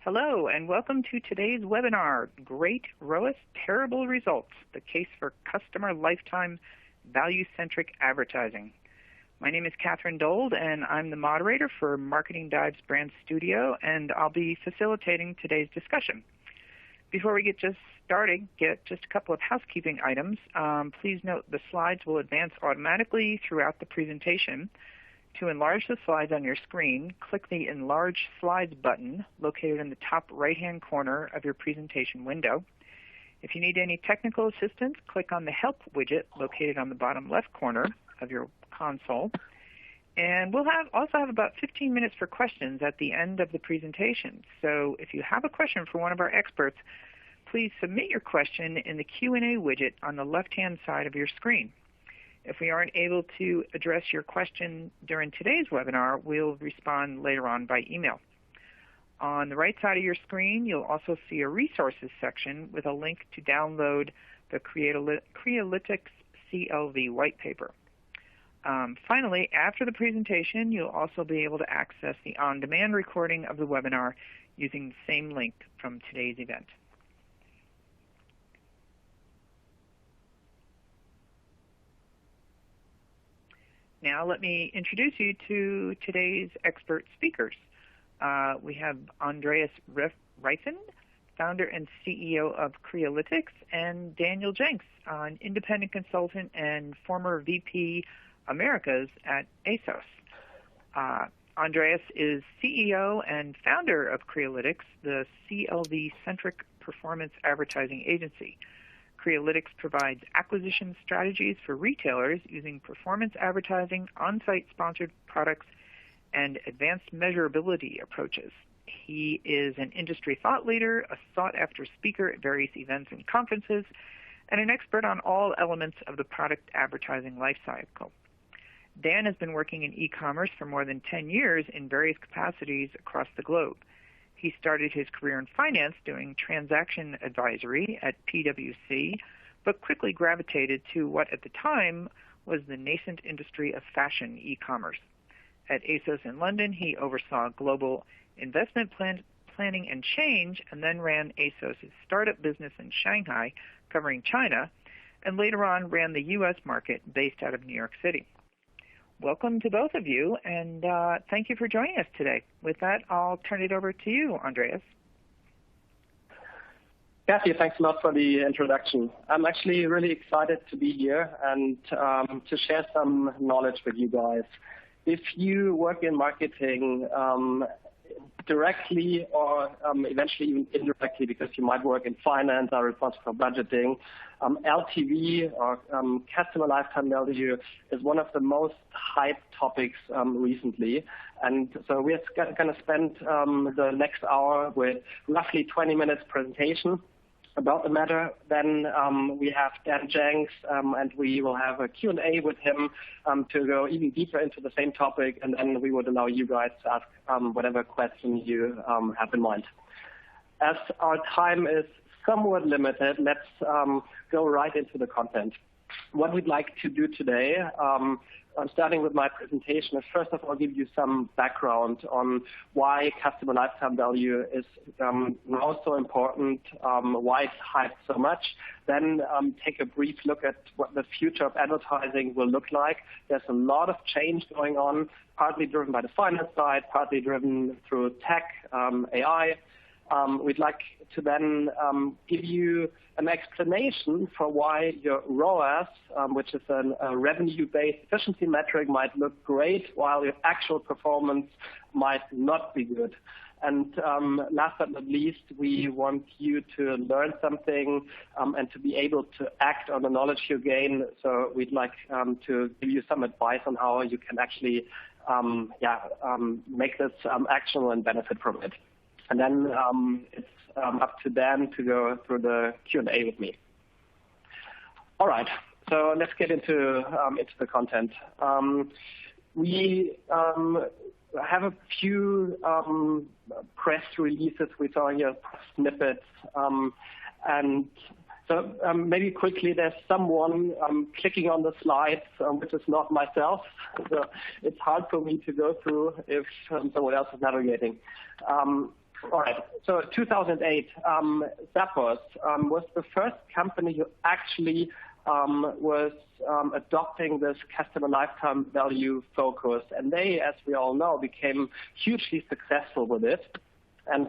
Hello, and welcome to today's webinar, Great ROAS, Terrible Results, the Case for Customer Lifetime Value-Centric Advertising. My name is Catherine Dold, and I'm the moderator for Marketing Dive's Brand Studio, and I'll be facilitating today's discussion. Before we get just started, just a couple of housekeeping items. Please note the slides will advance automatically throughout the presentation. To enlarge the slides on your screen, click the Enlarge Slides button located in the top right-hand corner of your presentation window. If you need any technical assistance, click on the Help widget located on the bottom left corner of your console. And we'll also have about 15 minutes for questions at the end of the presentation. So if you have a question for one of our experts, please submit your question in the Q&A widget on the left-hand side of your screen. If we aren't able to address your question during today's webinar, we'll respond later on by email. On the right side of your screen, you'll also see a resources section with a link to download the Crealytics CLV white paper. Finally, after the presentation, you'll also be able to access the on-demand recording of the webinar using the same link from today's event. Now let me introduce you to today's expert speakers. We have Andreas Reiffen, founder and CEO of Crealytics, and Daniel Jenks, an independent consultant and former VP Americas at ASOS. Andreas is CEO and founder of Crealytics, the CLV-Centric performance advertising agency. Crealytics provides acquisition strategies for retailers using performance advertising, on-site sponsored products, and advanced measurability approaches. He is an industry thought leader, a sought-after speaker at various events and conferences, and an expert on all elements of the product advertising lifecycle. Dan has been working in e-commerce for more than 10 years in various capacities across the globe. He started his career in finance doing transaction advisory at PwC, but quickly gravitated to what at the time was the nascent industry of fashion e-commerce. At ASOS in London, he oversaw global investment planning and change, and then ran ASOS' startup business in Shanghai, covering China, and later on ran the U.S. market based out of New York City. Welcome to both of you, and thank you for joining us today. With that, I'll turn it over to you, Andreas. Kathy, thanks a lot for the introduction. I'm actually really excited to be here and to share some knowledge with you guys. If you work in marketing directly or eventually even indirectly, because you might work in finance or responsible for budgeting, LTV or customer lifetime value is one of the most hyped topics recently. And so we're going to spend the next hour with roughly 20 minutes presentation about the matter. Then we have Dan Jenks, and we will have a Q&A with him to go even deeper into the same topic, and then we would allow you guys to ask whatever question you have in mind. As our time is somewhat limited, let's go right into the content. What we'd like to do today, starting with my presentation, is first of all give you some background on why customer lifetime value is now so important, why it's hyped so much. Then take a brief look at what the future of advertising will look like. There's a lot of change going on, partly driven by the finance side, partly driven through tech, AI. We'd like to then give you an explanation for why your ROAS, which is a revenue-based efficiency metric, might look great while your actual performance might not be good. And last but not least, we want you to learn something and to be able to act on the knowledge you gain. So we'd like to give you some advice on how you can actually make this actionable and benefit from it. And then it's up to Dan to go through the Q&A with me. All right, so let's get into the content. We have a few press releases we saw here, snippets, and so maybe quickly, there's someone clicking on the slides, which is not myself. So it's hard for me to go through if someone else is navigating. All right. So 2008, Zappos was the first company who actually was adopting this customer lifetime value focus. And they, as we all know, became hugely successful with it. And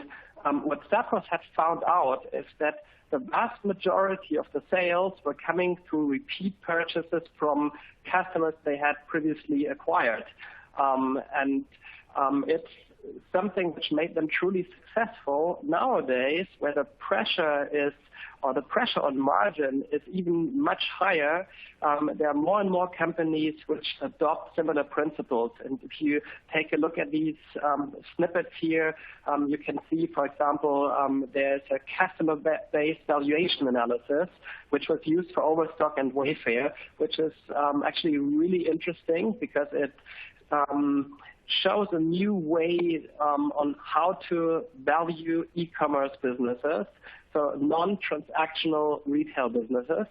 what Zappos had found out is that the vast majority of the sales were coming through repeat purchases from customers they had previously acquired. And it's something which made them truly successful nowadays, where the pressure on margin is even much higher. There are more and more companies which adopt similar principles. And if you take a look at these snippets here, you can see, for example, there's a customer-based valuation analysis, which was used for Overstock and Wayfair, which is actually really interesting because it shows a new way on how to value e-commerce businesses, so non-transactional retail businesses,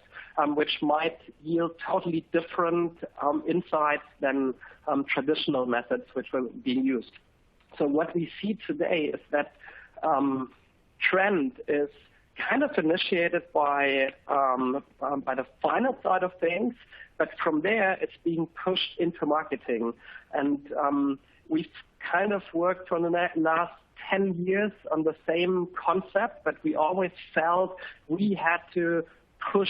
which might yield totally different insights than traditional methods which were being used. So what we see today is that trend is kind of initiated by the finance side of things, but from there it's being pushed into marketing. And we've kind of worked for the last 10 years on the same concept, but we always felt we had to push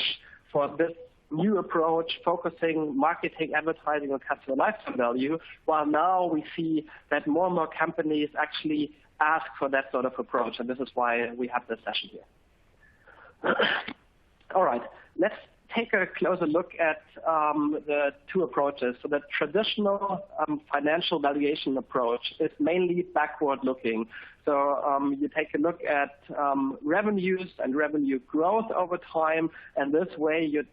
for this new approach, focusing marketing, advertising on customer lifetime value, while now we see that more and more companies actually ask for that sort of approach, and this is why we have this session here. All right, let's take a closer look at the two approaches. So the traditional financial valuation approach is mainly backward-looking. So you take a look at revenues and revenue growth over time, and this way you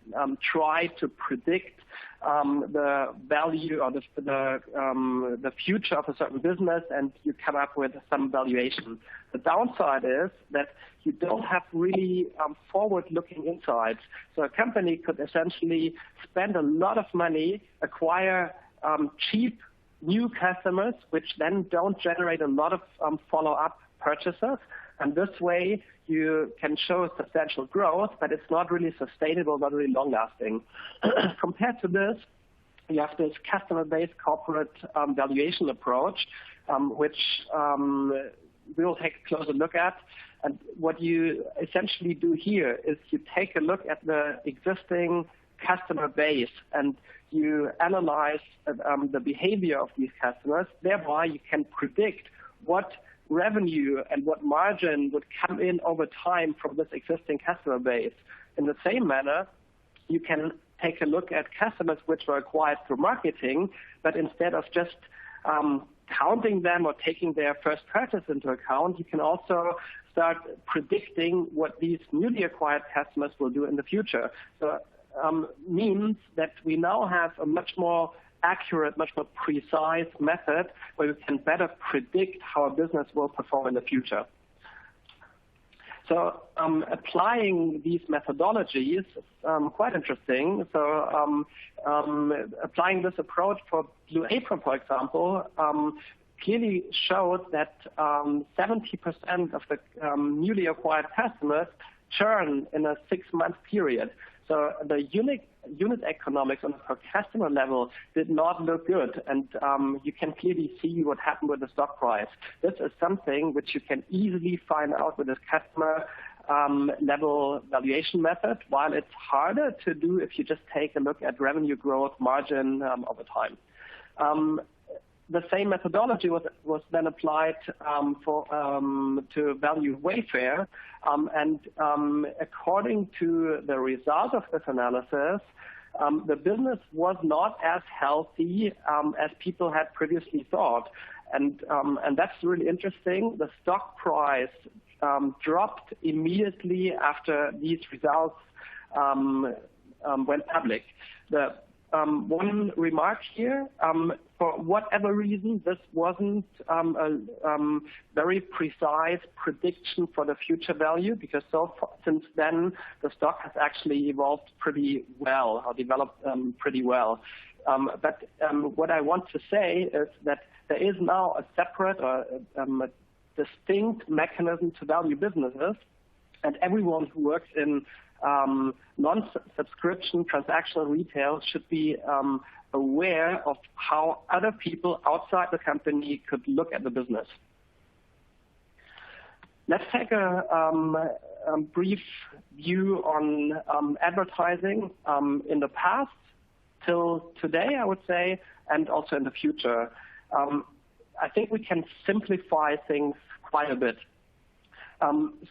try to predict the value or the future of a certain business, and you come up with some valuation. The downside is that you don't have really forward-looking insights. So a company could essentially spend a lot of money, acquire cheap new customers, which then don't generate a lot of follow-up purchases. And this way you can show substantial growth, but it's not really sustainable, not really long-lasting. Compared to this, you have this customer-based corporate valuation approach, which we'll take a closer look at. And what you essentially do here is you take a look at the existing customer base and you analyze the behavior of these customers. Thereby, you can predict what revenue and what margin would come in over time from this existing customer base. In the same manner, you can take a look at customers which were acquired through marketing, but instead of just counting them or taking their first purchase into account, you can also start predicting what these newly acquired customers will do in the future. So means that we now have a much more accurate, much more precise method where we can better predict how a business will perform in the future. So applying these methodologies is quite interesting. So applying this approach for Blue Apron, for example, clearly showed that 70% of the newly acquired customers churn in a 6-month period. So the unit economics on a per customer level did not look good, and you can clearly see what happened with the stock price. This is something which you can easily find out with this customer level valuation method, while it's harder to do if you just take a look at revenue growth margin over time. The same methodology was then applied to value Wayfair, and according to the result of this analysis, the business was not as healthy as people had previously thought, and that's really interesting. The stock price dropped immediately after these results went public. The one remark here, for whatever reason, this wasn't a very precise prediction for the future value, because since then the stock has actually evolved pretty well, or developed pretty well. But what I want to say is that there is now a separate distinct mechanism to value businesses, and everyone who works in non-subscription transactional retail should be aware of how other people outside the company could look at the business. Let's take a brief view on advertising in the past till today, I would say, and also in the future. I think we can simplify things quite a bit.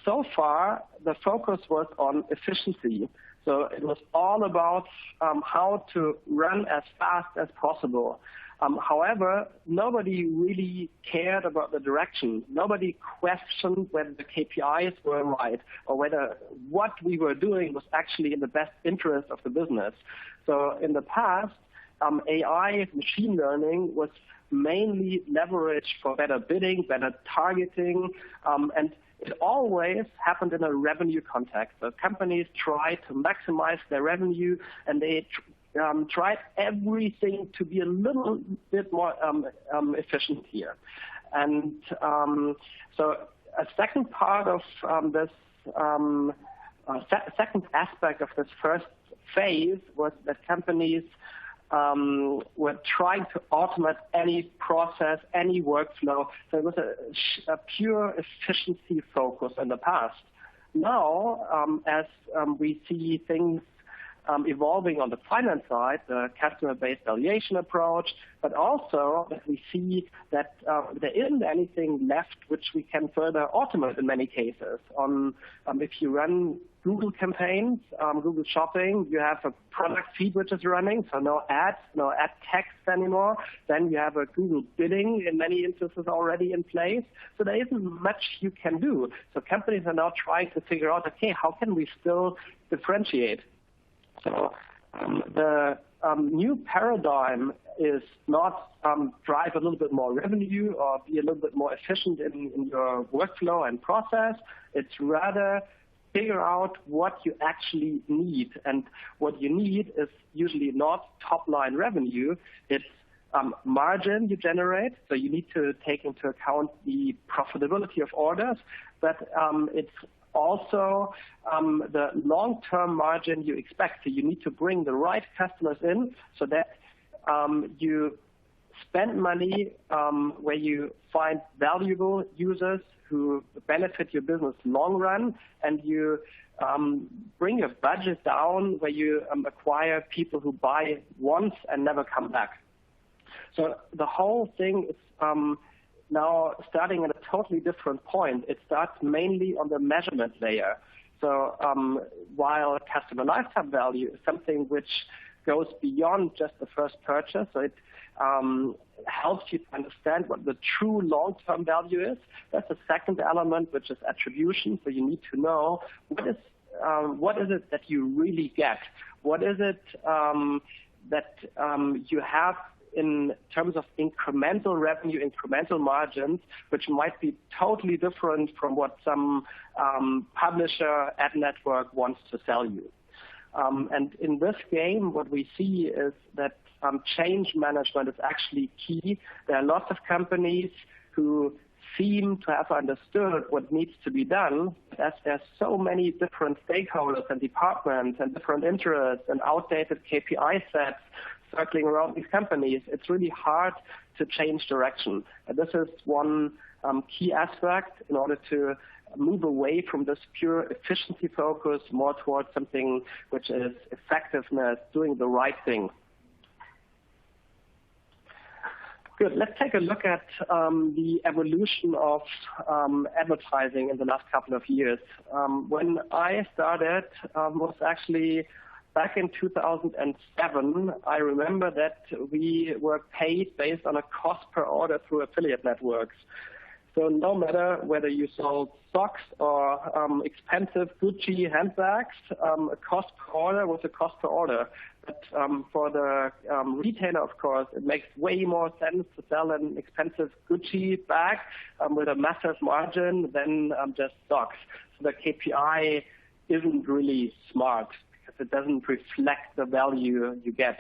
So far, the focus was on efficiency. So it was all about how to run as fast as possible. However, nobody really cared about the direction. Nobody questioned whether the KPIs were right or whether what we were doing was actually in the best interest of the business. So in the past, AI, machine learning, was mainly leveraged for better bidding, better targeting, and it always happened in a revenue context. So companies try to maximize their revenue, and they tried everything to be a little bit more efficient here. And so a second part of this, second aspect of this first phase was that companies were trying to automate any process, any workflow. So it was a pure efficiency focus in the past. Now, as we see things evolving on the finance side, the customer-based valuation approach, but also that we see that there isn't anything left which we can further automate in many cases. If you run Google campaigns, Google Shopping, you have a product feed which is running, so no ads, no ad text anymore. Then you have a Google bidding in many instances already in place. So there isn't much you can do. So companies are now trying to figure out, okay, how can we still differentiate? So the new paradigm is not drive a little bit more revenue or be a little bit more efficient in your workflow and process. It's rather figure out what you actually need. And what you need is usually not top-line revenue. It's margin you generate. So you need to take into account the profitability of orders, but it's also the long-term margin you expect. So you need to bring the right customers in so that you spend money where you find valuable users who benefit your business long run, and you bring your budget down where you acquire people who buy once and never come back. So the whole thing is now starting at a totally different point. It starts mainly on the measurement layer. So while customer lifetime value is something which goes beyond just the first purchase, so it helps you to understand what the true long-term value is. That's the second element, which is attribution. So you need to know what is it that you really get? What is it that you have in terms of incremental revenue, incremental margins, which might be totally different from what some publisher ad network wants to sell you. And in this game, what we see is that change management is actually key. There are lots of companies who seem to have understood what needs to be done, but as there's so many different stakeholders and departments and different interests and outdated KPI sets circling around these companies, it's really hard to change direction. And this is one key aspect in order to move away from this pure efficiency focus more towards something which is effectiveness, doing the right thing. Good. Let's take a look at the evolution of advertising in the last couple of years. When I started, was actually back in 2007. I remember that we were paid based on a cost per order through affiliate networks. So no matter whether you sold socks or expensive Gucci handbags, a cost per order was a cost per order. But for the retailer, of course, it makes way more sense to sell an expensive Gucci bag with a massive margin than just socks. So the KPI isn't really smart because it doesn't reflect the value you get.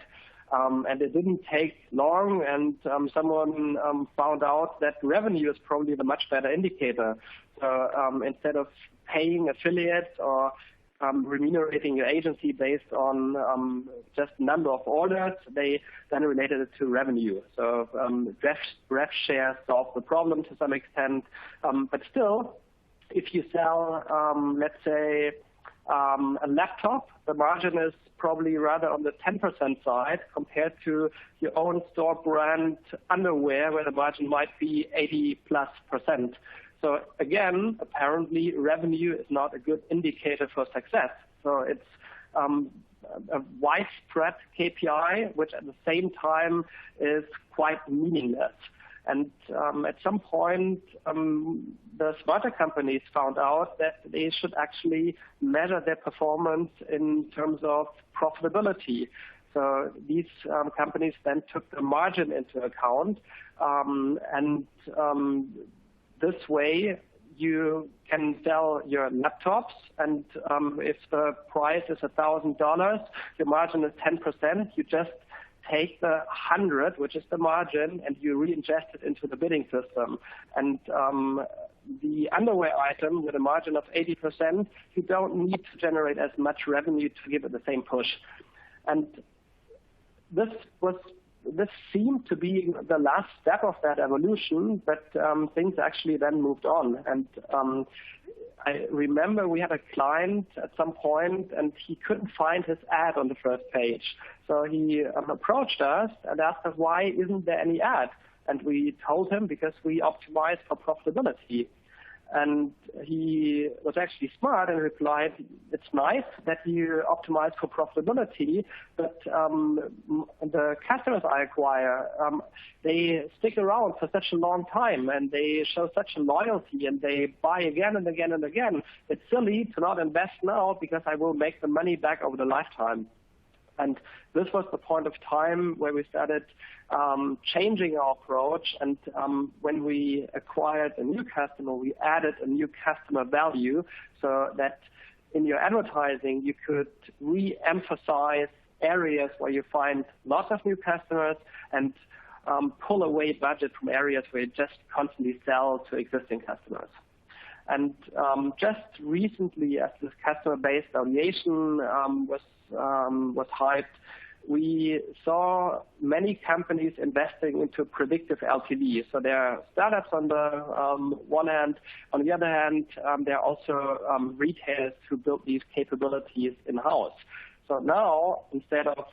And it didn't take long, and someone found out that revenue is probably the much better indicator. So instead of paying affiliates or remunerating your agency based on just number of orders, they then related it to revenue. So rev share solved the problem to some extent. But still, if you sell, let's say, a laptop, the margin is probably rather on the 10% side compared to your own store brand underwear, where the margin might be 80+%. So again, apparently revenue is not a good indicator for success. So it's a widespread KPI, which at the same time is quite meaningless. And at some point, the smarter companies found out that they should actually measure their performance in terms of profitability. So these companies then took the margin into account, and this way you can sell your laptops, and if the price is $1,000, your margin is 10%. You just take the 100, which is the margin, and you reinject it into the bidding system. And the underwear item with a margin of 80%, you don't need to generate as much revenue to give it the same push. And this seemed to be the last step of that evolution, but things actually then moved on. And I remember we had a client at some point, and he couldn't find his ad on the first page. So he approached us and asked us, why isn't there any ad? And we told him, because we optimize for profitability. And he was actually smart and replied, it's nice that you optimize for profitability, but the customers I acquire, they stick around for such a long time, and they show such a loyalty, and they buy again and again and again. It's silly to not invest now, because I will make the money back over the lifetime. And this was the point of time where we started changing our approach. And when we acquired a new customer, we added a new customer value, so that in your advertising, you could re-emphasize areas where you find lots of new customers and pull away budget from areas where you just constantly sell to existing customers. And just recently, as this customer-based valuation was hyped, we saw many companies investing into predictive LTV. So there are startups on the one hand. On the other hand, there are also retailers who build these capabilities in-house. So now, instead of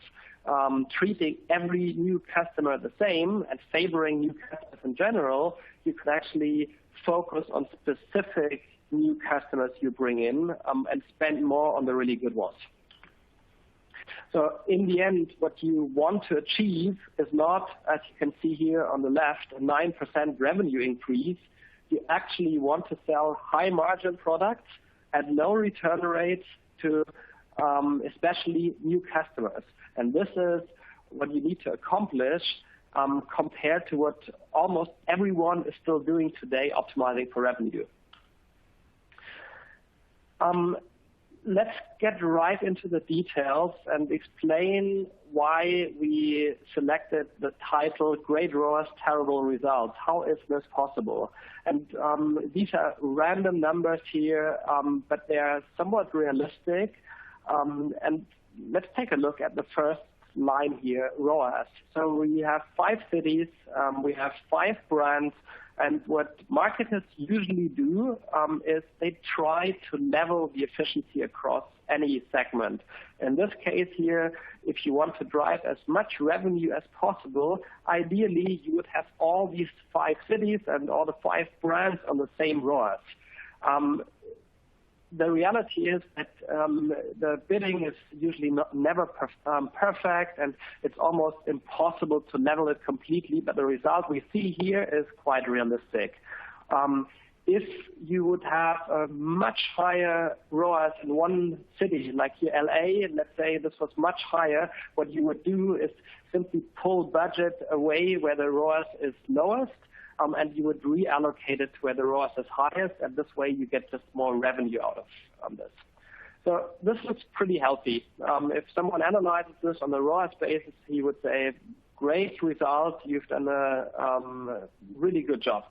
treating every new customer the same and favoring new customers in general, you could actually focus on specific new customers you bring in and spend more on the really good ones. So in the end, what you want to achieve is not, as you can see here on the left, a 9% revenue increase. You actually want to sell high-margin products at low return rates to especially new customers. And this is what you need to accomplish compared to what almost everyone is still doing today, optimizing for revenue. Let's get right into the details and explain why we selected the title, Great ROAS, Terrible Results. How is this possible? And these are random numbers here, but they are somewhat realistic. And let's take a look at the first line here, ROAS. So we have 5 cities, we have 5 brands, and what marketers usually do is they try to level the efficiency across any segment. In this case here, if you want to drive as much revenue as possible, ideally you would have all these 5 cities and all the 5 brands on the same ROAS. The reality is that the bidding is usually never perfect, and it's almost impossible to level it completely, but the result we see here is quite realistic. If you would have a much higher ROAS in one city, like here LA, and let's say this was much higher, what you would do is simply pull budget away where the ROAS is lowest, and you would reallocate it to where the ROAS is highest, and this way you get just more revenue out of this. So this looks pretty healthy. If someone analyzes this on the ROAS basis, he would say, great result, you've done a really good job.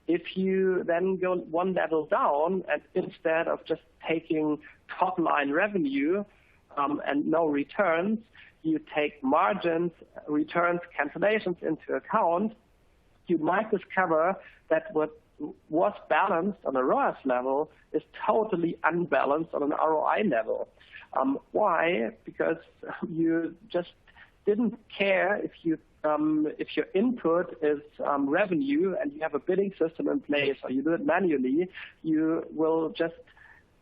If you then go one level down, and instead of just taking top-line revenue and no returns, you take margins, returns, cancellations into account, you might discover that what was balanced on a ROAS level is totally unbalanced on an ROI level. Why? Because you just didn't care if your input is revenue and you have a bidding system in place, or you do it manually, you will just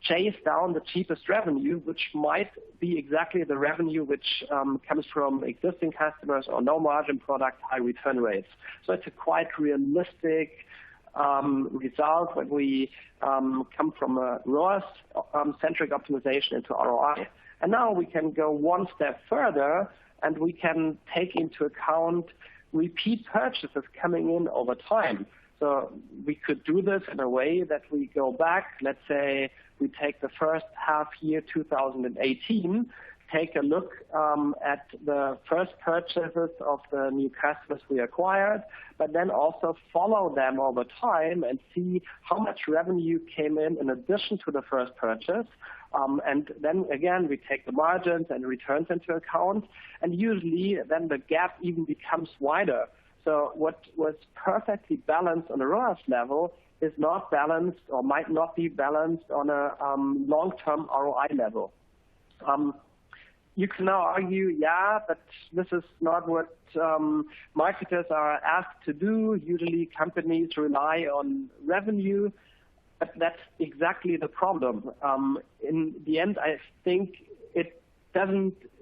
chase down the cheapest revenue, which might be exactly the revenue which comes from existing customers or no margin product, high return rates. So it's a quite realistic result when we come from a ROAS-centric optimization into ROI. And now we can go one step further, and we can take into account repeat purchases coming in over time. So we could do this in a way that we go back, let's say we take the first half year 2018, take a look at the first purchases of the new customers we acquired, but then also follow them over time and see how much revenue came in addition to the first purchase. And then again, we take the margins and returns into account, and usually then the gap even becomes wider. So what was perfectly balanced on a ROAS level is not balanced or might not be balanced on a long-term ROI level. You can now argue, yeah, but this is not what marketers are asked to do. Usually companies rely on revenue, but that's exactly the problem. In the end, I think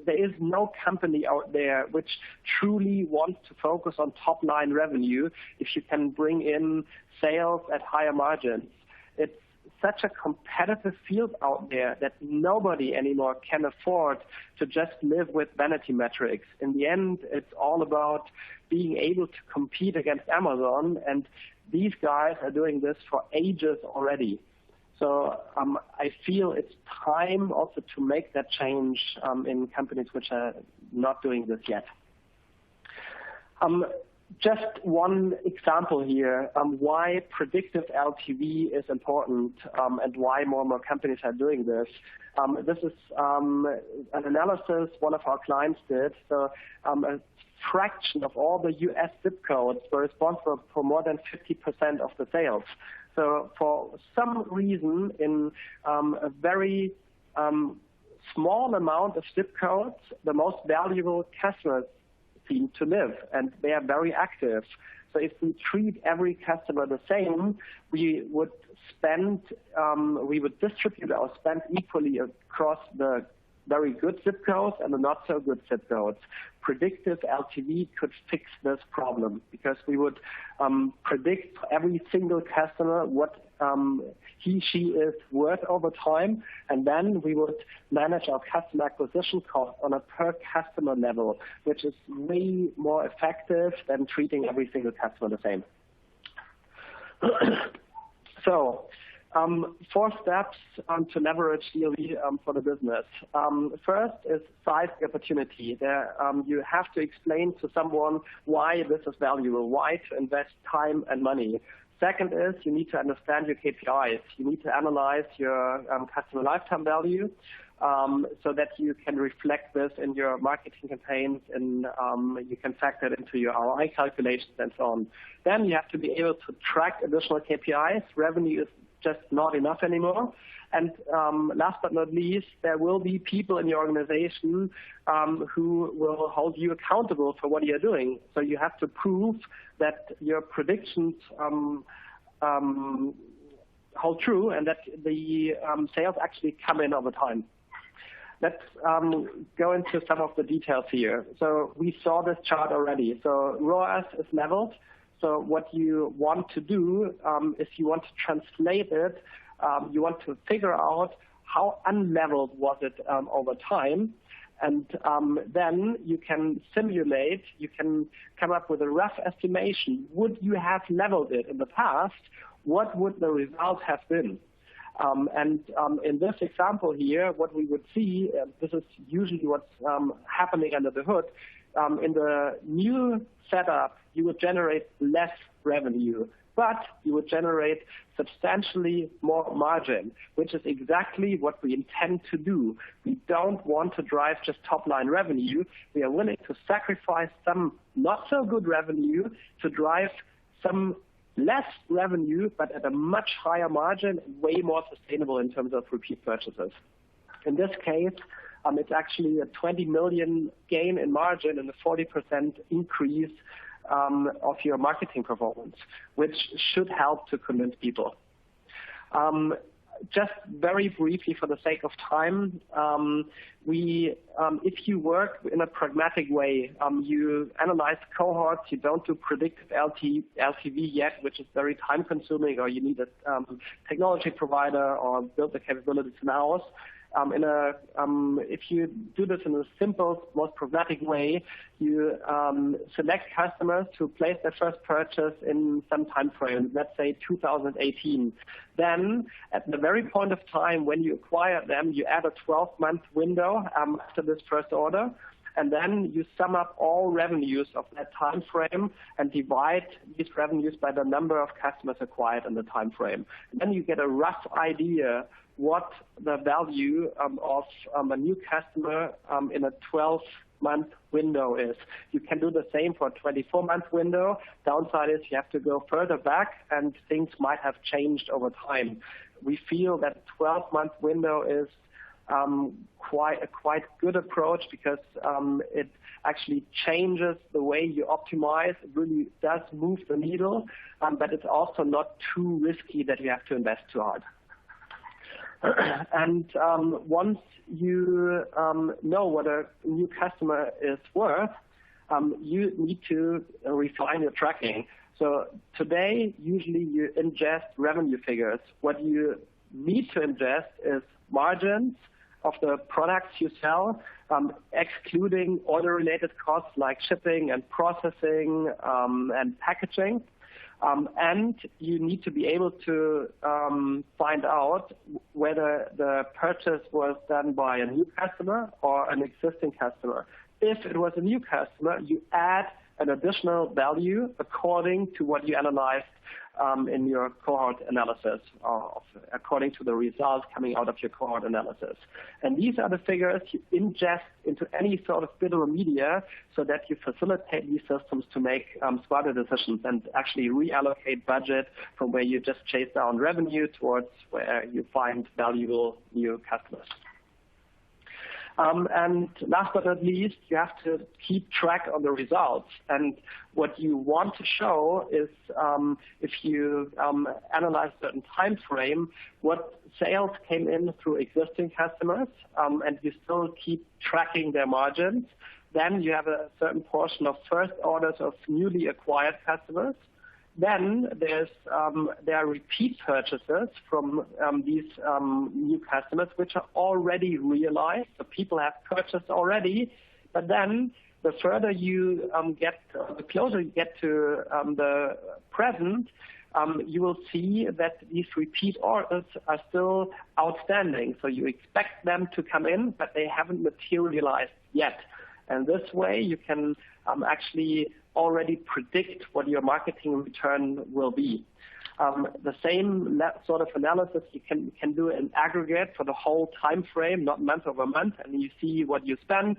there is no company out there which truly wants to focus on top-line revenue if you can bring in sales at higher margins. It's such a competitive field out there that nobody anymore can afford to just live with vanity metrics. In the end, it's all about being able to compete against Amazon, and these guys are doing this for ages already. So I feel it's time also to make that change in companies which are not doing this yet. Just one example here, why predictive LTV is important and why more and more companies are doing this. This is an analysis one of our clients did. So a fraction of all the U.S. zip codes were responsible for more than 50% of the sales. So for some reason, in a very small amount of zip codes, the most valuable customers seem to live, and they are very active. So if we treat every customer the same, we would distribute our spend equally across the very good zip codes and the not so good zip codes. Predictive LTV could fix this problem because we would predict for every single customer what she is worth over time, and then we would manage our customer acquisition cost on a per customer level, which is way more effective than treating every single customer the same. So 4 steps to leverage CLV for the business. First is size the opportunity. There, you have to explain to someone why this is valuable, why to invest time and money. Second is you need to understand your KPIs. You need to analyze your customer lifetime value so that you can reflect this in your marketing campaigns, and you can factor it into your ROI calculations and so on. Then you have to be able to track additional KPIs. Revenue is just not enough anymore. And last but not least, there will be people in your organization who will hold you accountable for what you're doing. So you have to prove that your predictions hold true and that the sales actually come in over time. Let's go into some of the details here. So we saw this chart already. So ROAS is leveled. So what you want to do is you want to translate it. You want to figure out how unleveled was it over time. And then you can simulate, you can come up with a rough estimation. Would you have leveled it in the past? What would the result have been? In this example here, what we would see, this is usually what's happening under the hood. In the new setup, you would generate less revenue, but you would generate substantially more margin, which is exactly what we intend to do. We don't want to drive just top-line revenue. We are willing to sacrifice some not-so-good revenue to drive some less revenue, but at a much higher margin and way more sustainable in terms of repeat purchases. In this case, it's actually a 20 million gain in margin and a 40% increase of your marketing performance, which should help to convince people. Just very briefly for the sake of time, if you work in a pragmatic way, you analyze cohorts, you don't do predictive LTV yet, which is very time consuming, or you need a technology provider or build the capabilities in-house. If you do this in a simple, most pragmatic way, you select customers to place their first purchase in some time frame, let's say 2018. Then, at the very point of time when you acquire them, you add a 12-month window after this first order, and then you sum up all revenues of that time frame and divide these revenues by the number of customers acquired in the time frame. Then you get a rough idea what the value of a new customer in a 12-month window is. You can do the same for a 24-month window. Downside is you have to go further back, and things might have changed over time. We feel that a 12-month window is quite good approach because it actually changes the way you optimize. It really does move the needle, but it's also not too risky that you have to invest too hard. And once you know what a new customer is worth, you need to refine your tracking. So today, usually you ingest revenue figures. What you need to ingest is margins of the products you sell, excluding order-related costs like shipping and processing and packaging. And you need to be able to find out whether the purchase was done by a new customer or an existing customer. If it was a new customer, you add an additional value according to what you analyzed in your cohort analysis, according to the results coming out of your cohort analysis. And these are the figures you ingest into any sort of bit or media so that you facilitate these systems to make smarter decisions and actually reallocate budget from where you just chase down revenue towards where you find valuable new customers. And last but not least, you have to keep track of the results. And what you want to show is if you analyze a certain time frame, what sales came in through existing customers, and you still keep tracking their margins. Then you have a certain portion of first orders of newly acquired customers. Then there are repeat purchases from these new customers, which are already realized. So people have purchased already, but then the further you the closer you get to the present, you will see that these repeat orders are still outstanding. So you expect them to come in, but they haven't materialized yet. And this way, you can actually already predict what your marketing return will be. The same sort of analysis you can do in aggregate for the whole time frame, not month over month, and you see what you spent.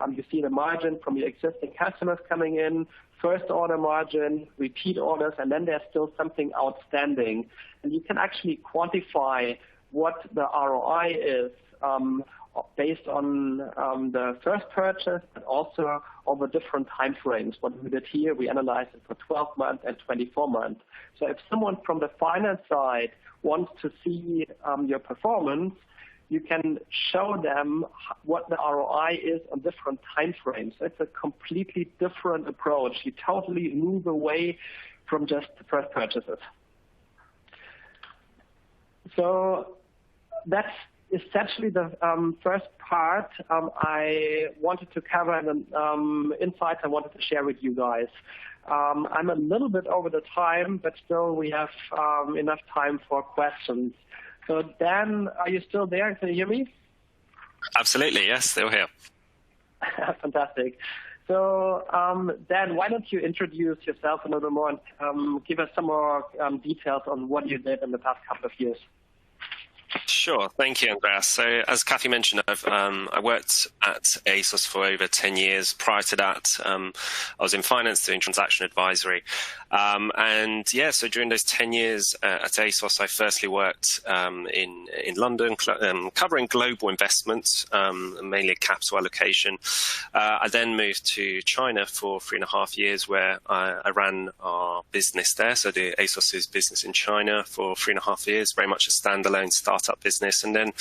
You see the margin from your existing customers coming in, first order margin, repeat orders, and then there's still something outstanding. And you can actually quantify what the ROI is based on the first purchase, but also over different time frames. What we did here, we analyzed it for 12 months and 24 months. So if someone from the finance side wants to see your performance, you can show them what the ROI is on different time frames. So it's a completely different approach. You totally move away from just the first purchases. So that's essentially the first part I wanted to cover and insights I wanted to share with you guys. I'm a little bit over the time, but still we have enough time for questions. So Dan, are you still there? Can you hear me? Absolutely, yes, still here. Fantastic. So Dan, why don't you introduce yourself a little more and give us some more details on what you did in the past couple of years? Sure. Thank you, Andreas. So as Kathy mentioned, I worked at ASOS for over 10 years. Prior to that, I was in finance doing transaction advisory. So during those 10 years at ASOS, I firstly worked in London, covering global investments, mainly capital allocation. I then moved to China for 3.5 years, where I ran our business there. So the ASOS's business in China for 3.5 years, very much a standalone startup business. And then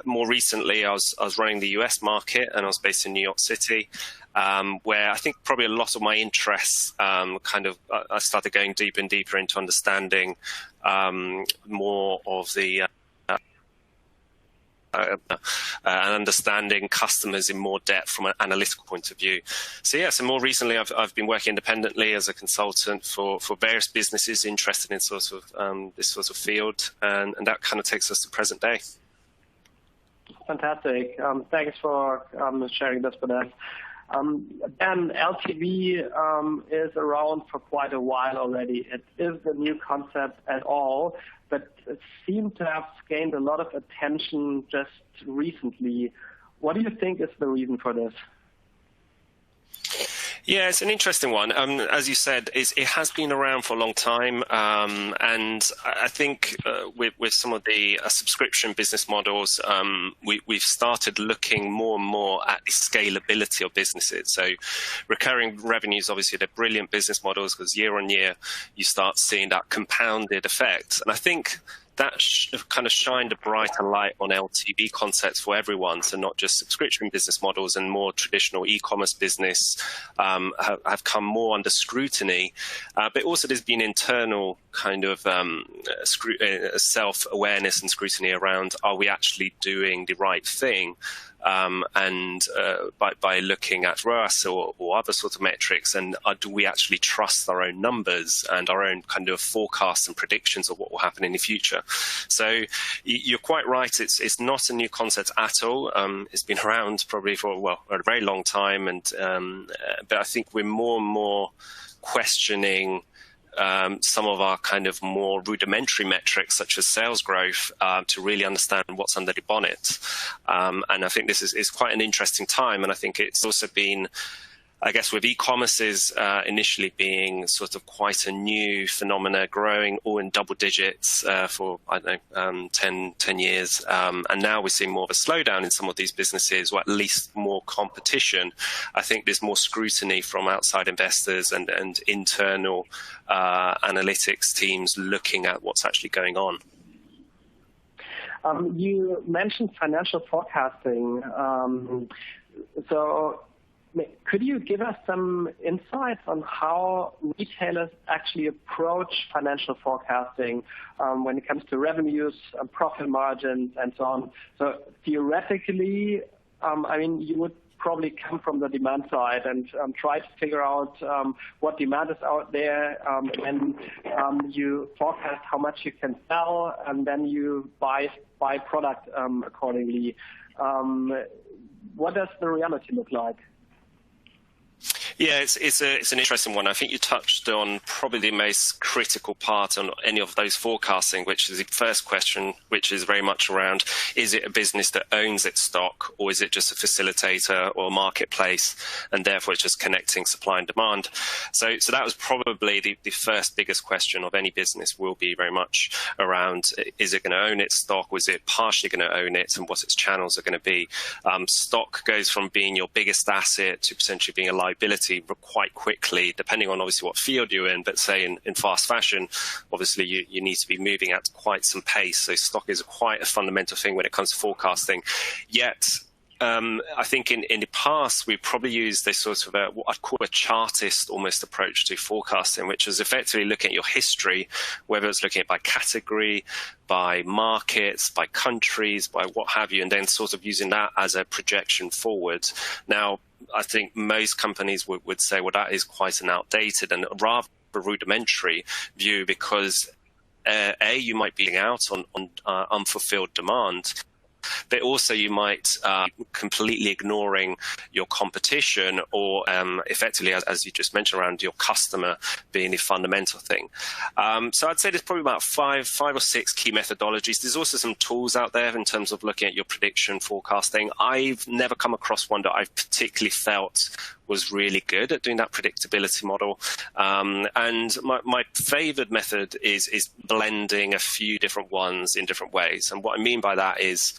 more recently, I was running the US market, and I was based in New York City, where I think probably a lot of my interests I started going deeper and deeper into understanding more of the and understanding customers in more depth from an analytical point of view. So more recently I've been working independently as a consultant for various businesses interested in this sort of field, and that kind of takes us to present day. Fantastic. Thanks for sharing this with us. Dan, LTV is around for quite a while already. It is a new concept at all, but it seemed to have gained a lot of attention just recently. What do you think is the reason for this? Yeah, it's an interesting one. As you said, it has been around for a long time, and I think with some of the subscription business models, we've started looking more and more at the scalability of businesses. So recurring revenues, obviously, they're brilliant business models because year on year, you start seeing that compounded effect. And I think that kind of shined a brighter light on LTV concepts for everyone, so not just subscription business models, and more traditional e-commerce business have come more under scrutiny. But also there's been internal kind of self-awareness and scrutiny around, are we actually doing the right thing? By looking at ROAS or other sort of metrics, and do we actually trust our own numbers and our own kind of forecasts and predictions of what will happen in the future? So you're quite right. It's not a new concept at all. It's been around probably for a very long time, but I think we're more and more questioning some of our kind of more rudimentary metrics, such as sales growth, to really understand what's under the bonnet. And I think this is quite an interesting time. And I think it's also been, I guess, with e-commerces initially being sort of quite a new phenomena, growing all in double digits for, 10 years. And now we're seeing more of a slowdown in some of these businesses, or at least more competition. I think there's more scrutiny from outside investors and internal analytics teams looking at what's actually going on. You mentioned financial forecasting. So could you give us some insights on how retailers actually approach financial forecasting when it comes to revenues, profit margins, and so on? So theoretically, you would probably come from the demand side and try to figure out what demand is out there, and you forecast how much you can sell, and then you buy product accordingly. What does the reality look like? Yeah, it's an interesting one. I think you touched on probably the most critical part on any of those forecasting, which is the first question, which is very much around, is it a business that owns its stock, or is it just a facilitator or a marketplace, and therefore it's just connecting supply and demand? So that was probably the first biggest question of any business, will be very much around, is it going to own its stock, or is it partially going to own it, and what its channels are going to be? Stock goes from being your biggest asset to potentially being a liability quite quickly, depending on obviously what field you're in. But say in fast fashion, obviously you need to be moving at quite some pace. So stock is quite a fundamental thing when it comes to forecasting. Yet, I think in the past, we probably used this sort of what I'd call a chartist almost approach to forecasting, which is effectively looking at your history, whether it's looking at by category, by markets, by countries, by what have you, and then sort of using that as a projection forward. Now, I think most companies would say, well, that is quite an outdated and rather rudimentary view, because you might be out on unfulfilled demand, but also you might completely ignoring your competition or effectively, as you just mentioned, around your customer being the fundamental thing. So I'd say there's probably about five or six key methodologies. There's also some tools out there in terms of looking at your prediction forecasting. I've never come across one that I've particularly felt was really good at doing that predictability model. And my favored method is blending a few different ones in different ways. And what I mean by that is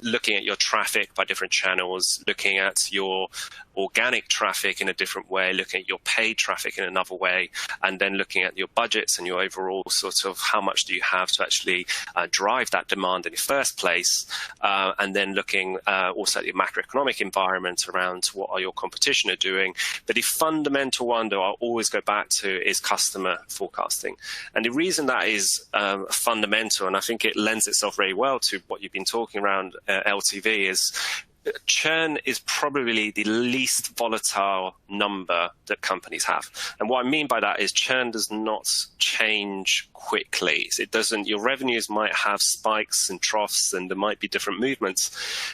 looking at your traffic by different channels, looking at your organic traffic in a different way, looking at your paid traffic in another way, and then looking at your budgets and your overall sort of how much do you have to actually drive that demand in the first place, and then looking also at your macroeconomic environment around what are your competition are doing. But the fundamental one that I'll always go back to is customer forecasting. And the reason that is fundamental, and I think it lends itself very well to what you've been talking around LTV, is churn is probably the least volatile number that companies have. And what I mean by that is churn does not change quickly. It doesn't, your revenues might have spikes and troughs and there might be different movements,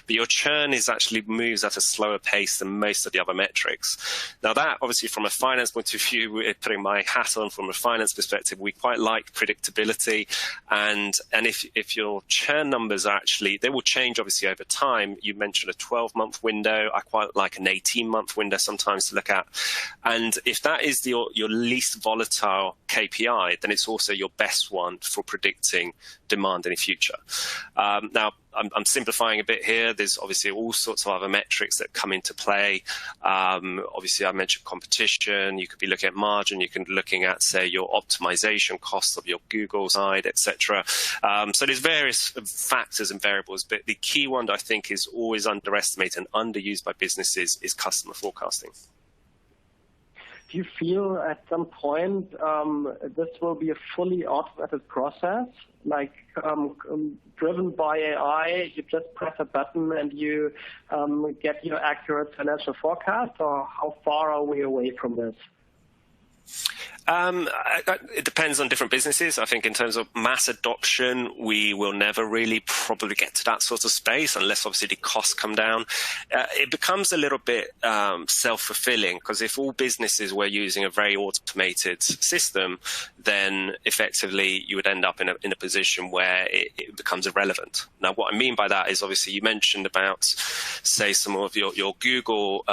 but your churn is actually moves at a slower pace than most of the other metrics. Now that obviously from a finance point of view, putting my hat on from a finance perspective, we quite like predictability. And if your churn numbers are actually, they will change obviously over time. You mentioned a 12-month window. I quite like an 18-month window sometimes to look at. And if that is your least volatile KPI, then it's also your best one for predicting demand in the future. Now, I'm simplifying a bit here. There's obviously all sorts of other metrics that come into play. Obviously, I mentioned competition. You could be looking at margin. You can be looking at, say, your optimization costs of your Google side, etc. So there's various factors and variables, but the key one that I think is always underestimated and underused by businesses is customer forecasting. Do you feel at some point this will be a fully automated process, like driven by AI? You just press a button and you get your accurate financial forecast, or how far are we away from this? It depends on different businesses. I think in terms of mass adoption, we will never really probably get to that sort of space unless obviously the costs come down. It becomes a little bit self-fulfilling, because if all businesses were using a very automated system, then effectively you would end up in a position where it becomes irrelevant. Now, what I mean by that is obviously you mentioned about, say, some of your Google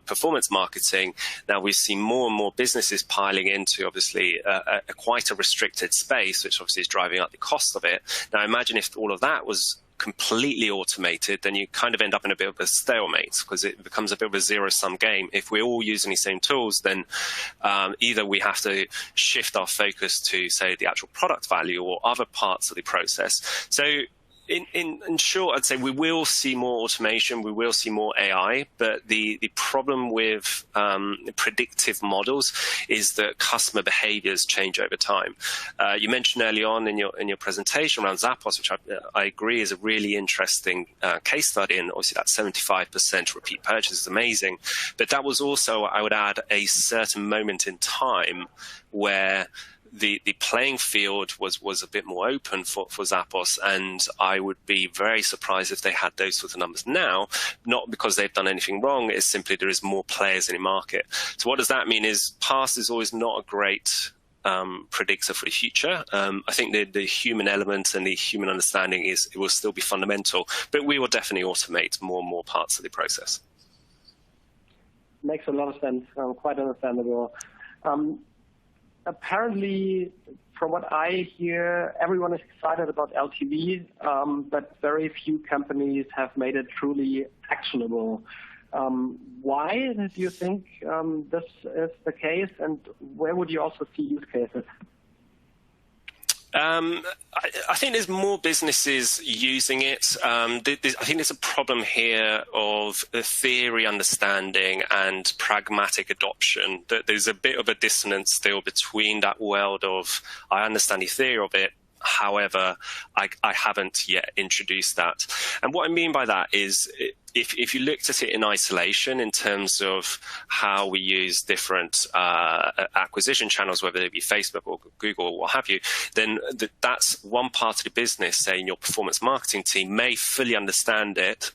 performance marketing. Now we've seen more and more businesses piling into obviously quite a restricted space, which obviously is driving up the cost of it. Now imagine if all of that was completely automated, then you kind of end up in a bit of a stalemate, because it becomes a bit of a zero-sum game. If we're all using the same tools, then either we have to shift our focus to, say, the actual product value or other parts of the process. So in short, I'd say we will see more automation, we will see more AI, but the problem with predictive models is that customer behaviors change over time. You mentioned early on in your presentation around Zappos, which I agree is a really interesting case study, and obviously that 75% repeat purchase is amazing. But that was also, I would add, a certain moment in time where the playing field was a bit more open for Zappos, and I would be very surprised if they had those sorts of numbers now, not because they've done anything wrong, it's simply there is more players in the market. So what does that mean is past is always not a great predictor for the future. I think the human element and the human understanding it will still be fundamental, but we will definitely automate more and more parts of the process. Makes a lot of sense, quite understandable. Apparently, from what I hear, everyone is excited about LTV, but very few companies have made it truly actionable. Why do you think this is the case, and where would you also see use cases? I think there's more businesses using it. I think there's a problem here of theory understanding and pragmatic adoption. That there's a bit of a dissonance still between that world of I understand the theory of it, However, I haven't yet introduced that. And what I mean by that is, if you looked at it in isolation in terms of how we use different acquisition channels, whether it be Facebook or Google or what have you, then that's one part of the business, say in your performance marketing team, may fully understand it,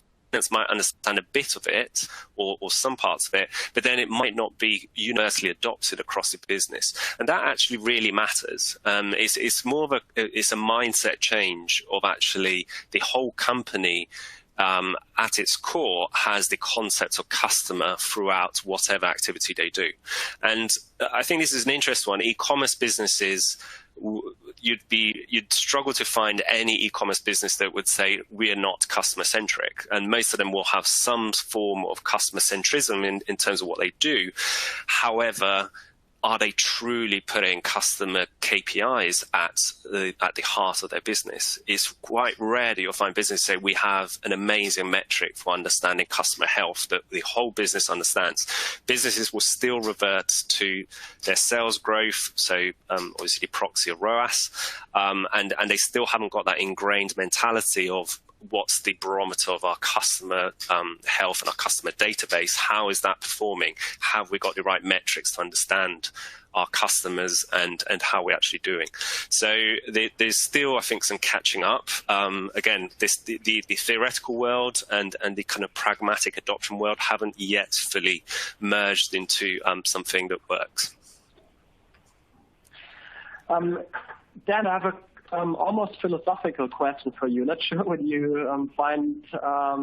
might understand a bit of it or some parts of it, but then it might not be universally adopted across the business. And that actually really matters. It's more of it's a mindset change of actually the whole company at its core has the concept of customer throughout whatever activity they do. And I think this is an interesting one. E-commerce businesses, you'd struggle to find any e-commerce business that would say we are not customer centric, and most of them will have some form of customer centrism in terms of what they do. However, are they truly putting customer KPIs at the heart of their business? It's quite rare that you'll find businesses say we have an amazing metric for understanding customer health that the whole business understands. Businesses will still revert to their sales growth, so obviously the proxy of ROAS, and they still haven't got that ingrained mentality of what's the barometer of our customer health and our customer database? How is that performing? Have we got the right metrics to understand our customers and how we're actually doing? So there's still, I think, some catching up. Again, the theoretical world and the kind of pragmatic adoption world haven't yet fully merged into something that works. Dan, I have a almost philosophical question for you. Not sure when you find a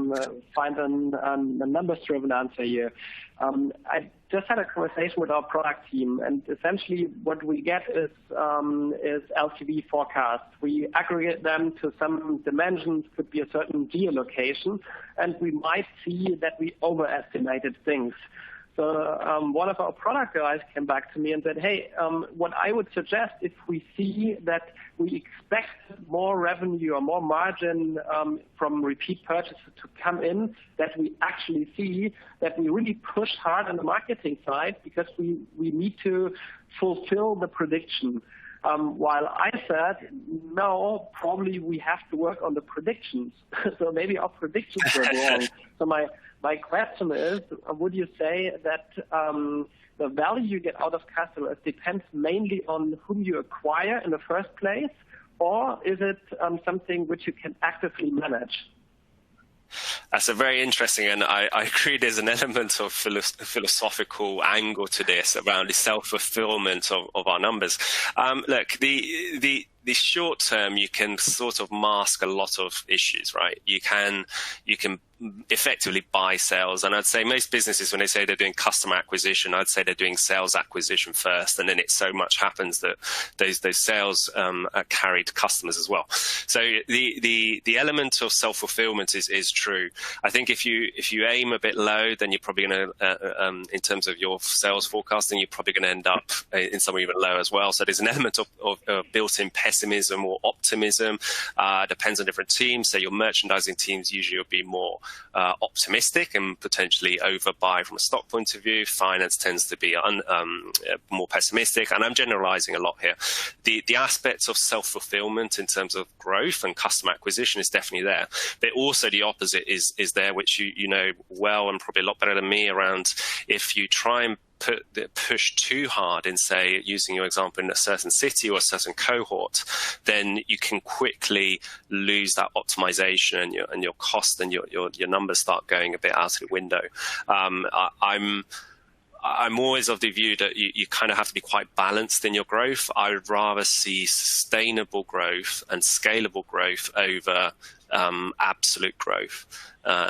numbers-driven answer here. I just had a conversation with our product team, and essentially what we get is LTV forecasts. We aggregate them to some dimensions, could be a certain geolocation, and we might see that we overestimated things. So one of our product guys came back to me and said, hey, what I would suggest, if we see that we expect more revenue or more margin from repeat purchases to come in, that we actually see that we really push hard on the marketing side because we need to fulfill the prediction. While I said, no, probably we have to work on the predictions. So maybe our predictions were wrong. So my question is, would you say that the value you get out of customers depends mainly on whom you acquire in the first place, or is it something which you can actively manage? That's a very interesting, and I agree there's an element of philosophical angle to this around the self-fulfillment of our numbers. Look, the short term, you can sort of mask a lot of issues, right? You can effectively buy sales. And I'd say most businesses, when they say they're doing customer acquisition, I'd say they're doing sales acquisition first. And then it so much happens that those sales are carried to customers as well. So the element of self-fulfillment is true. I think if you aim a bit low, then you're probably going to, in terms of your sales forecasting, you're probably going to end up in somewhere even lower as well. So there's an element of built-in pessimism or optimism. Depends on different teams. So your merchandising teams usually will be more optimistic and potentially overbuy from a stock point of view. Finance tends to be more pessimistic, and I'm generalizing a lot here. The aspects of self-fulfillment in terms of growth and customer acquisition is definitely there, but also the opposite is there, which you know well and probably a lot better than me, around if you try and push too hard in, say, using your example, in a certain city or a certain cohort, then you can quickly lose that optimization, and your cost and your numbers start going a bit out of the window. I'm always of the view that you kind of have to be quite balanced in your growth. I would rather see sustainable growth and scalable growth over absolute growth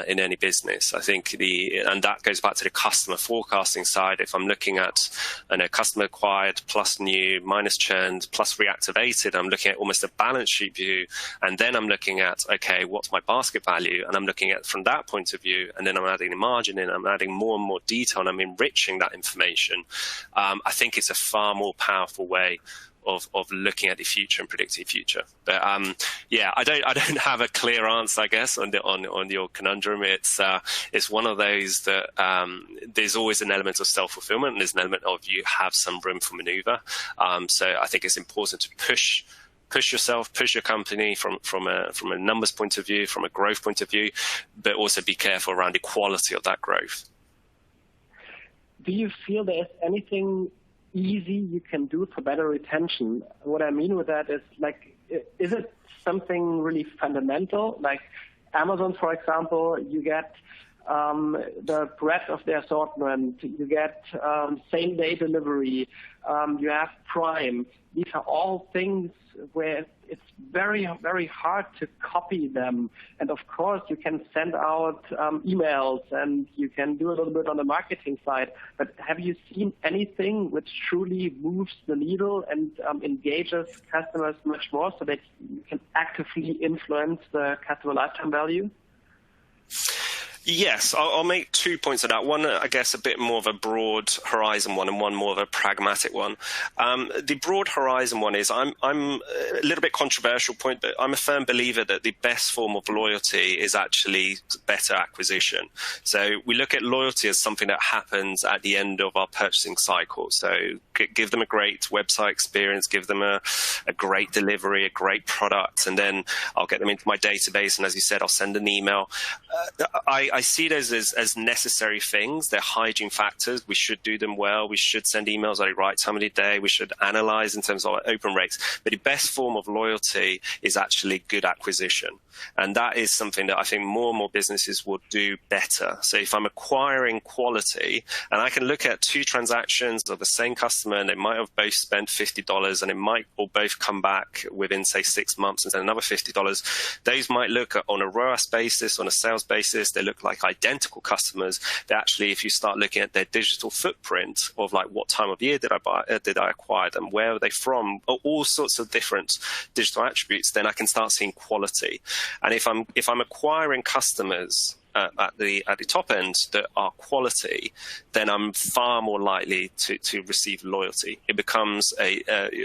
in any business. I think and that goes back to the customer forecasting side. If I'm looking at customer acquired plus new minus churned plus reactivated, I'm looking at almost a balance sheet view, and then I'm looking at, okay, what's my basket value? And I'm looking at from that point of view, and then I'm adding the margin in, I'm adding more and more detail, and I'm enriching that information. I think it's a far more powerful way of looking at the future and predicting the future. But I don't have a clear answer, I guess, on your conundrum. It's one of those that there's always an element of self-fulfillment, and there's an element of you have some room for maneuver. So I think it's important to push push yourself, push your company from a numbers point of view, from a growth point of view, but also be careful around the quality of that growth. Do you feel there's anything easy you can do for better retention? What I mean with that is, like, is it something really fundamental? Like Amazon, for example, you get the breadth of their assortment, you get same-day delivery, you have Prime. These are all things where it's very, very hard to copy them. And of course, you can send out emails and you can do a little bit on the marketing side. But have you seen anything which truly moves the needle and engages customers much more so that you can actively influence the customer lifetime value? Yes, I'll make 2 points on that. One, I guess, a bit more of a broad horizon one, and one more of a pragmatic one. The broad horizon one is I'm a little bit controversial point, but I'm a firm believer that the best form of loyalty is actually better acquisition. So we look at loyalty as something that happens at the end of our purchasing cycle. So give them a great website experience, give them a great delivery, a great product, and then I'll get them into my database. And as you said, I'll send an email. I see those as necessary things. They're hygiene factors. We should do them well. We should send emails at the right time of the day. We should analyze in terms of our open rates. But the best form of loyalty is actually good acquisition. And that is something that I think more and more businesses will do better. So if I'm acquiring quality, and I can look at 2 transactions of the same customer, and they might have both spent $50, and it might or both come back within, say, 6 months and then another $50. Those might look at, on a ROAS basis, on a sales basis, they look like identical customers. But actually, if you start looking at their digital footprint of, like, what time of year did I acquire them, where are they from, all sorts of different digital attributes, then I can start seeing quality. And if I'm acquiring customers at the top end that are quality, then I'm far more likely to receive loyalty. It becomes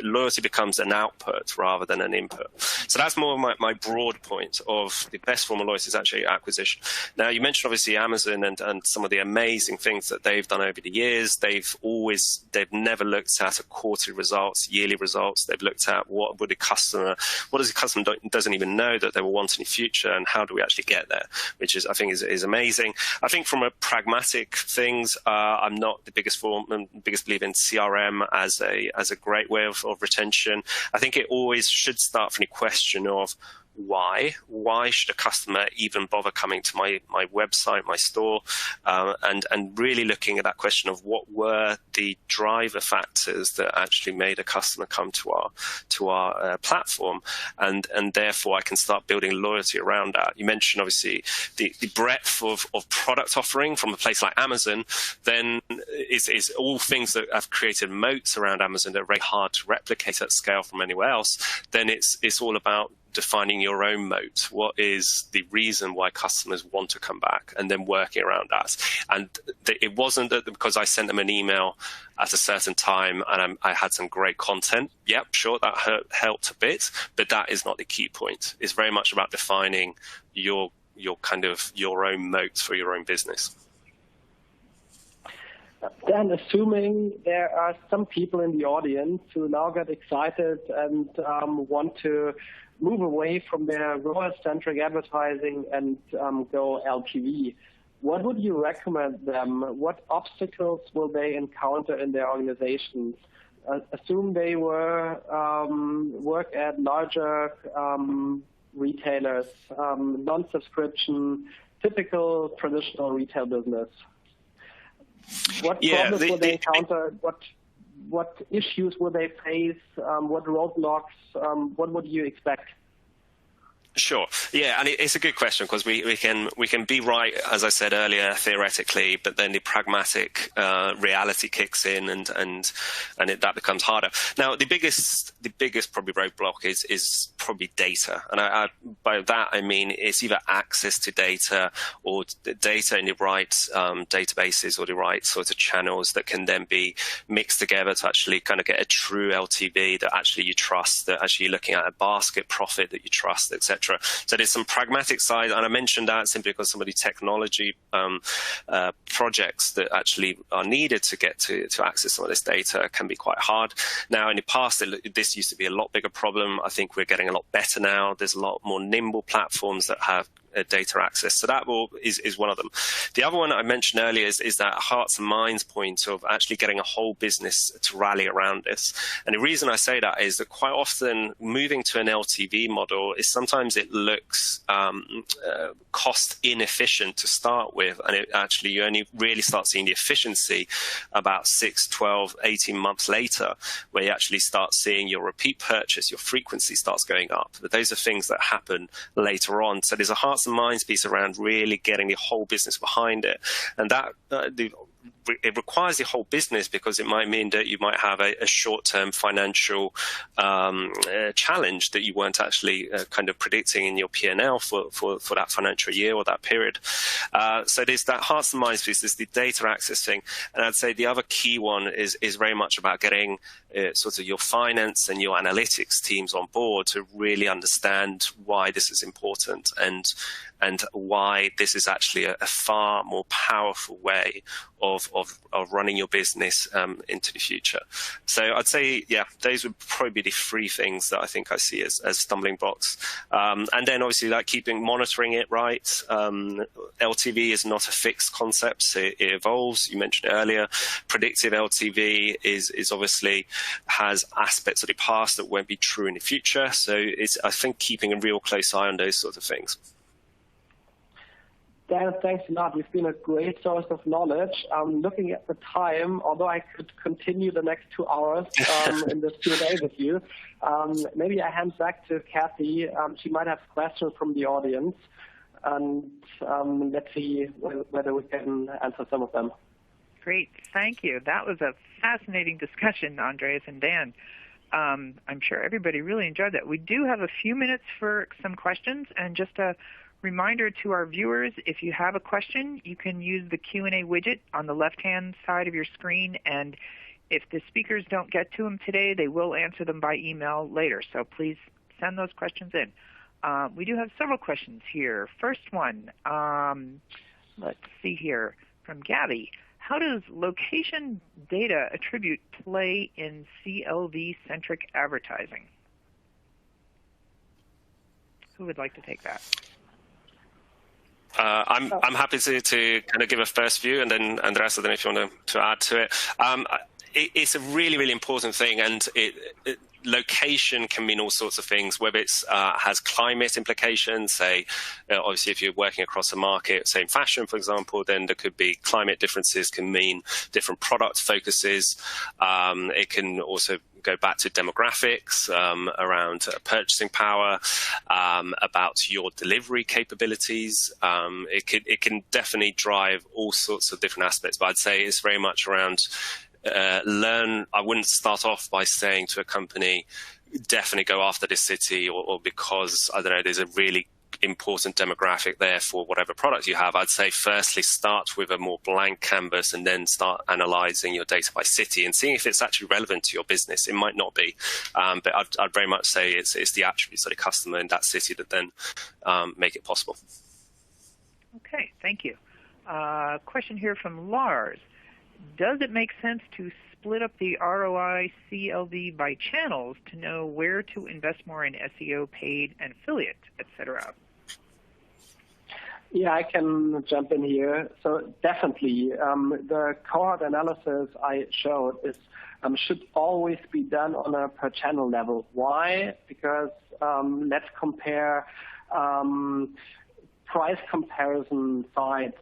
loyalty becomes an output rather than an input. So that's more my broad point of the best form of loyalty is actually acquisition. Now, you mentioned obviously Amazon and some of the amazing things that they've done over the years. They've never looked at a quarterly results, yearly results. They've looked at what does the customer doesn't even know that they will want in the future, and how do we actually get there, which is, I think, is amazing. I think from a pragmatic things, I'm not the biggest believer in CRM as a great way of retention. I think it always should start from the question of why should a customer even bother coming to my website, my store, and really looking at that question of what were the driver factors that actually made a customer come to our platform, and therefore I can start building loyalty around that. You mentioned obviously the breadth of product offering from a place like Amazon, then is all things that have created moats around Amazon that are very hard to replicate at scale from anywhere else. Then it's all about defining your own moat. What is the reason why customers want to come back, and then working around that. And it wasn't that because I sent them an email at a certain time and I had some great content. Yep, sure, that helped a bit, but that is not the key point. It's very much about defining your own moat for your own business. Dan, assuming there are some people in the audience who now get excited and want to move away from their ROAS-centric advertising and go LTV, what would you recommend them? What obstacles will they encounter in their organizations? Assume they work at larger retailers, non-subscription, typical traditional retail business. What problems will they encounter? What issues will they face? What roadblocks? What would you expect? Sure. Yeah, and it's a good question because we can be right, as I said earlier, theoretically, but then the pragmatic reality kicks in, and that becomes harder. Now, the biggest probably roadblock is probably data, and by that I mean it's either access to data or data in the right databases or the right sort of channels that can then be mixed together to actually kind of get a true LTV that actually you trust, that actually you're looking at a basket profit that you trust, etc. etc. So there's some pragmatic side, and I mentioned that simply because some of the technology projects that actually are needed to get to access some of this data can be quite hard. Now, in the past, this used to be a lot bigger problem. I think we're getting a lot better now. There's a lot more nimble platforms that have data access. So that is one of them. The other one I mentioned earlier is that hearts and minds point of actually getting a whole business to rally around this. And the reason I say that is that quite often moving to an LTV model is sometimes it looks cost inefficient to start with. And you only really start seeing the efficiency about 6, 12, 18 months later, where you actually start seeing your repeat purchase, your frequency starts going up. But those are things that happen later on. So there's a hearts and minds piece around really getting the whole business behind it. And that it requires the whole business, because it might mean that you might have a short-term financial challenge that you weren't actually kind of predicting in your P&L for that financial year or that period. So there's that hearts and minds piece, there's the data access thing. And I'd say the other key one is very much about getting sort of your finance and your analytics teams on board to really understand why this is important and why this is actually a far more powerful way of running your business into the future. So I'd say, yeah, those would probably be the three things that I think I see as stumbling blocks. And then obviously monitoring it right. LTV is not a fixed concept, so it evolves. You mentioned it earlier. Predictive LTV is obviously has aspects of the past that won't be true in the future. So it's, I think, keeping a real close eye on those sorts of things. Dan, thanks a lot. You've been a great source of knowledge. Looking at the time, although I could continue the next 2 hours in this Q&A with you, maybe I hand back to Kathy. She might have questions from the audience, and let's see whether we can answer some of them. Great, thank you. That was a fascinating discussion, Andreas and Dan. I'm sure everybody really enjoyed that. We do have a few minutes for some questions, and just a reminder to our viewers, if you have a question, you can use the Q&A widget on the left-hand side of your screen, and if the speakers don't get to them today, they will answer them by email later, so please send those questions in. We do have several questions here. First one, let's see here, from Gabby. How does location data attribute play in CLV-centric advertising? Who would like to take that? I'm happy to kind of give a first view, and then Andreas, I don't know if you want to add to it. It's a really, really important thing, and location can mean all sorts of things, whether it's has climate implications. Say, obviously, if you're working across a market, say in fashion, for example, then there could be climate differences can mean different product focuses. It can also go back to demographics around purchasing power, about your delivery capabilities. It can definitely drive all sorts of different aspects, but I'd say it's very much around I wouldn't start off by saying to a company, definitely go after this city, or because, I don't know, there's a really important demographic there for whatever product you have. I'd say firstly start with a more blank canvas and then start analyzing your data by city and seeing if it's actually relevant to your business. It might not be, but I'd very much say it's the attributes of the customer in that city that then make it possible. Okay, thank you. Question here from Lars. Does it make sense to split up the ROI CLV by channels to know where to invest more in SEO, paid, and affiliate, etc.? Yeah, I can jump in here. So definitely, the cohort analysis I showed should always be done on a per channel level. Why? Because let's compare price comparison sites.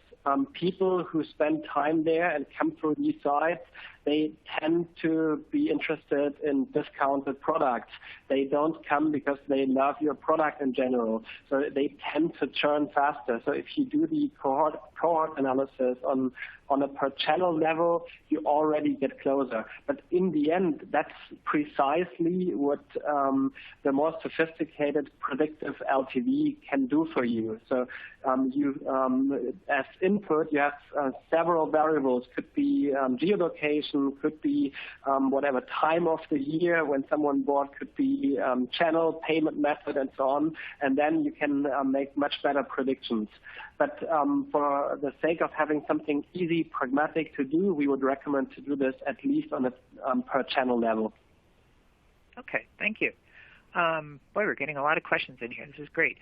People who spend time there and come through these sites, they tend to be interested in discounted products. They don't come because they love your product in general. So they tend to churn faster. So if you do the cohort analysis on a per channel level, you already get closer. But in the end, that's precisely what the more sophisticated predictive LTV can do for you. So you, as input, you have several variables. Could be geolocation, prediction, could be whatever time of the year when someone bought, could be channel, payment method, and so on. And then you can make much better predictions. But for the sake of having something easy, pragmatic to do, we would recommend to do this at least on a per channel level. Okay, thank you. Boy, we're getting a lot of questions in here. This is great.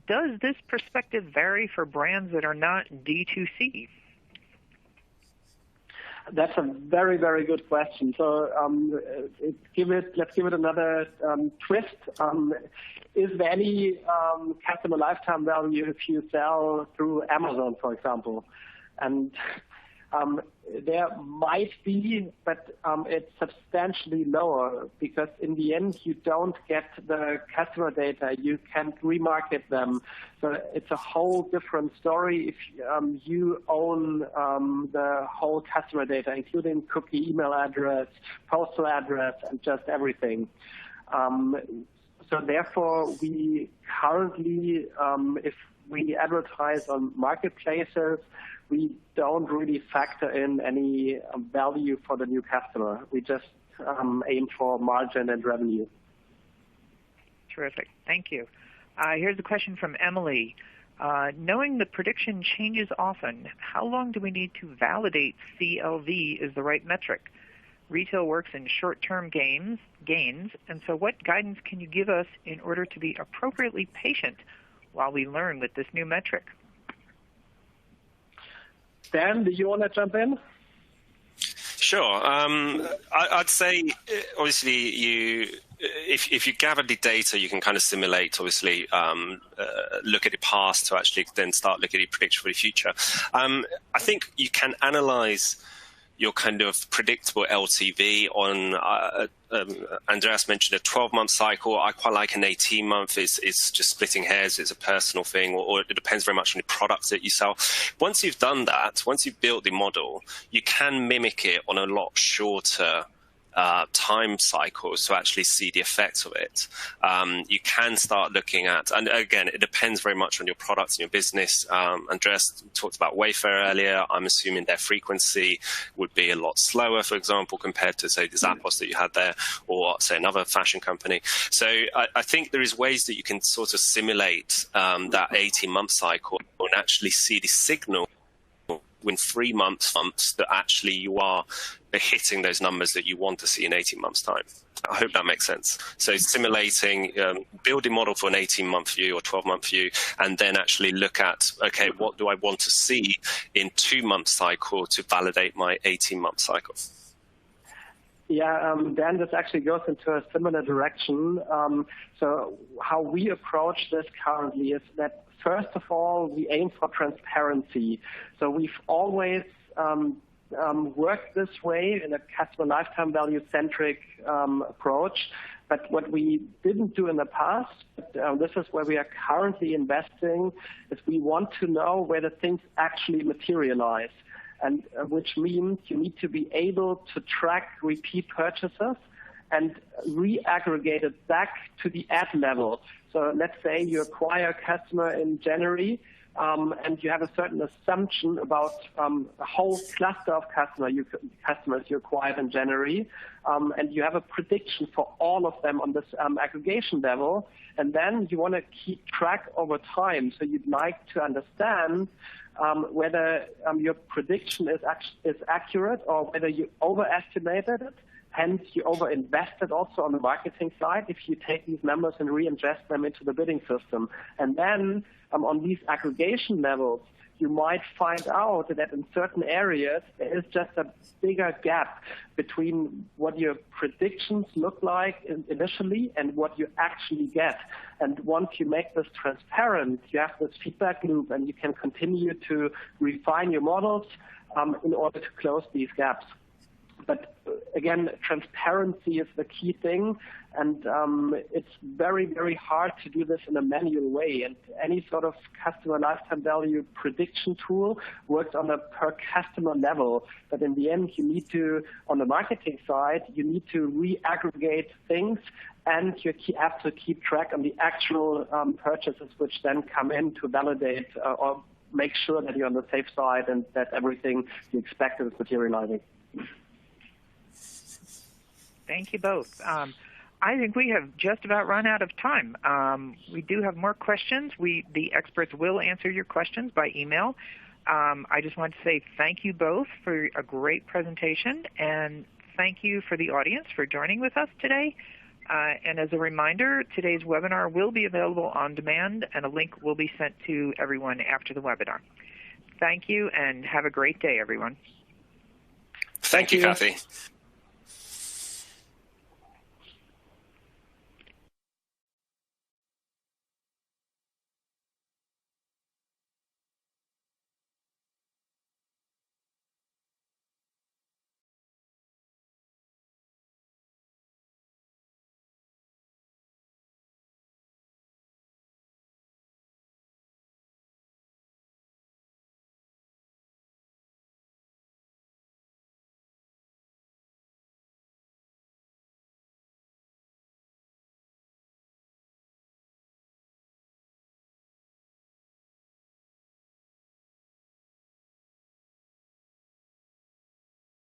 Does this perspective vary for brands that are not D2C? That's a very, very good question. So let's give it another twist. Is there any customer lifetime value if you sell through Amazon, for example? And there might be, but it's substantially lower because in the end you don't get the customer data. You can't remarket them. So it's a whole different story if you own the whole customer data, including cookie, email address, postal address, and just everything. So therefore, we currently, if we advertise on marketplaces, we don't really factor in any value for the new customer. We just aim for margin and revenue. Terrific. Thank you. Here's a question from Emily. Knowing the prediction changes often, how long do we need to validate CLV is the right metric? Retail works in short-term gains, and so what guidance can you give us in order to be appropriately patient while we learn with this new metric? Dan, do you want to jump in? Sure. I'd say, obviously, if you gather the data, you can kind of simulate, obviously, look at the past to actually then start looking at the prediction for the future. I think you can analyze your kind of predictable LTV on, Andreas mentioned a 12-month cycle. I quite like an 18-month. It's just splitting hairs. It's a personal thing, or it depends very much on the products that you sell. Once you've done that, once you've built the model, you can mimic it on a lot shorter time cycles to actually see the effects of it. You can start looking at, and again, it depends very much on your products and your business. Andreas talked about Wayfair earlier. I'm assuming their frequency would be a lot slower, for example, compared to, say, the Zappos that you had there, or, say, another fashion company. So I think there is ways that you can sort of simulate that 18-month cycle and actually see the signal in 3 months that actually you are hitting those numbers that you want to see in 18 months' time. I hope that makes sense. So simulating, build a model for an 18-month view or 12-month view, and then actually look at, okay, what do I want to see in 2-month cycle to validate my 18-month cycle? Yeah, Dan, this actually goes into a similar direction. So how we approach this currently is that, first of all, we aim for transparency. So we've always worked this way in a customer lifetime value centric approach. But what we didn't do in the past, this is where we are currently investing, is we want to know whether things actually materialize. And which means you need to be able to track repeat purchases and re-aggregate it back to the ad level. So let's say you acquire a customer in January, and you have a certain assumption about a whole cluster of customers you acquired in January, and you have a prediction for all of them on this aggregation level, and then you want to keep track over time. So you'd like to understand whether your prediction is accurate or whether you overestimated it. Hence, you over-invested also on the marketing side if you take these numbers and re-ingest them into the bidding system. And then on these aggregation levels, you might find out that in certain areas there is just a bigger gap between what your predictions look like initially and what you actually get. And once you make this transparent, you have this feedback loop and you can continue to refine your models in order to close these gaps. But again, transparency is the key thing, and it's very, very hard to do this in a manual way. And any sort of customer lifetime value prediction tool works on a per customer level. But in the end, you need to, on the marketing side, you need to re-aggregate things, and you have to keep track on the actual purchases which then come in to validate or make sure that you're on the safe side and that everything you expect is materializing. Thank you both. I think we have just about run out of time. We do have more questions. The experts will answer your questions by email. I just want to say thank you both for a great presentation, and thank you for the audience for joining with us today. And as a reminder, today's webinar will be available on demand, and a link will be sent to everyone after the webinar. Thank you, and have a great day, everyone. Thank you, Kathy.